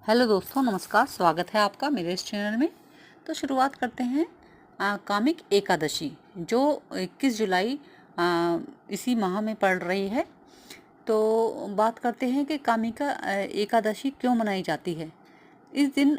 Hello दोस्तों, नमस्कार। स्वागत है आपका मेरे इस चैनल में। तो शुरुआत करते हैं कामिक एकादशी जो 21 जुलाई इसी माह में पड़ रही है। तो बात करते हैं कि कामिका एकादशी क्यों मनाई जाती है। इस दिन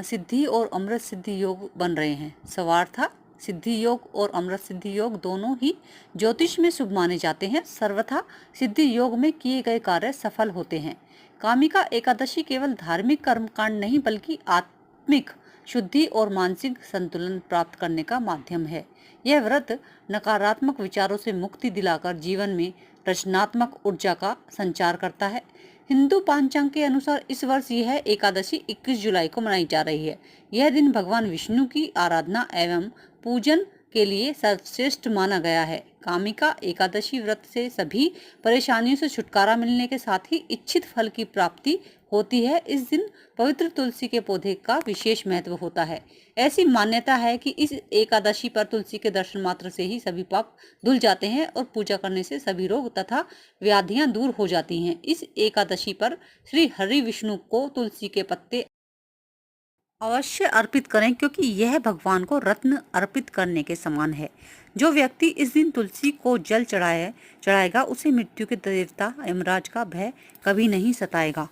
सिद्धि और अमृत सिद्धि योग बन रहे हैं। सर्वथा सिद्धि योग और अमृत सिद्धि योग दोनों ही ज्योतिष में शुभ माने जाते हैं। सर्वथा सिद्धि योग में किए गए कार्य सफल होते हैं। कामिका एकादशी केवल धार्मिक कर्मकांड नहीं बल्कि आत्मिक शुद्धि और मानसिक संतुलन प्राप्त करने का माध्यम है। यह व्रत नकारात्मक विचारों से मुक्ति दिलाकर जीवन में रचनात्मक ऊर्जा का संचार करता है। हिंदू पंचांग के अनुसार इस वर्ष यह एकादशी 21 जुलाई को मनाई जा रही है। यह दिन भगवान विष्णु की आराधना एवं पूजन के लिए सर्वश्रेष्ठ माना गया है। कामिका एकादशी व्रत से सभी परेशानियों से छुटकारा मिलने के साथ ही इच्छित फल की प्राप्ति होती है। इस दिन पवित्र तुलसी के पौधे का विशेष महत्व होता है। ऐसी मान्यता है कि इस एकादशी पर तुलसी के दर्शन मात्र से ही सभी पाप धुल जाते हैं और पूजा करने से सभी रोग तथा व्याधियां दूर हो जाती हैं। इस एकादशी पर श्री हरि विष्णु को तुलसी के पत्ते अवश्य अर्पित करें, क्योंकि यह भगवान को रत्न अर्पित करने के समान है। जो व्यक्ति इस दिन तुलसी को जल चढ़ाएगा उसे मृत्यु के देवता यमराज का भय कभी नहीं सताएगा।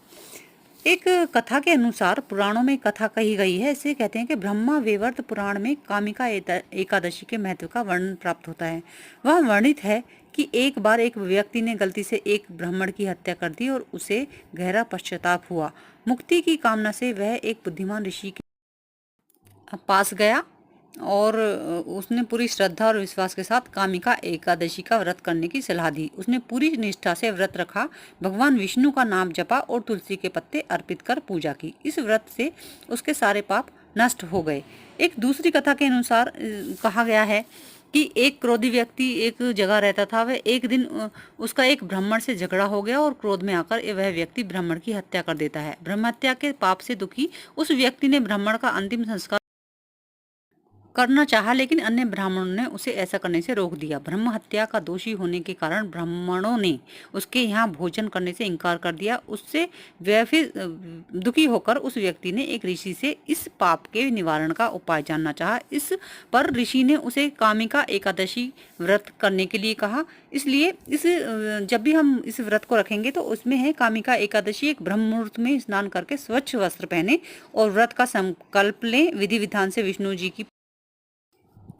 एक कथा के अनुसार पुराणों में कथा कही गई है। इसे कहते हैं कि ब्रह्मा वेवर्त पुराण में कामिका एकादशी के महत्व का वर्णन प्राप्त होता है। वह वर्णित है कि एक बार एक व्यक्ति ने गलती से एक ब्राह्मण की हत्या कर दी और उसे गहरा पश्चाताप हुआ। मुक्ति की कामना से वह एक बुद्धिमान ऋषि के पास गया और उसने पूरी श्रद्धा और विश्वास के साथ कामिका एकादशी का व्रत करने की सलाह दी। उसने पूरी निष्ठा से व्रत रखा, भगवान विष्णु का नाम जपा और तुलसी के पत्ते अर्पित कर पूजा की। इस व्रत से उसके सारे पाप नष्ट हो गए। एक दूसरी कथा के अनुसार कहा गया है कि एक क्रोधी व्यक्ति एक जगह रहता था। वह एक दिन उसका एक ब्राह्मण से झगड़ा हो गया और क्रोध में आकर वह व्यक्ति ब्राह्मण की हत्या कर देता है। ब्रह्म हत्या के पाप से दुखी उस व्यक्ति ने ब्राह्मण का अंतिम संस्कार करना चाहा, लेकिन अन्य ब्राह्मणों ने उसे ऐसा करने से रोक दिया। ब्रह्म हत्या का दोषी होने के कारण ब्राह्मणों ने उसके यहाँ भोजन करने से इनकार कर दिया। उससे वह फिर दुखी होकर उस व्यक्ति ने एक ऋषि से इस पाप के निवारण का उपाय जानना चाहा। इस पर ऋषि ने उसे कामिका एकादशी व्रत करने के लिए कहा। इसलिए जब भी हम इस व्रत को रखेंगे तो उसमें है कामिका एकादशी। एक ब्रह्म मुहूर्त में स्नान करके स्वच्छ वस्त्र पहने और व्रत का संकल्प लें। विधि विधान से विष्णु जी की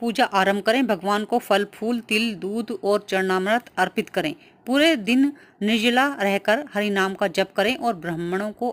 पूजा आरंभ करें। भगवान को फल फूल तिल दूध और चरणामृत अर्पित करें। पूरे दिन निर्जला रहकर हरि नाम का जप करें और ब्राह्मणों को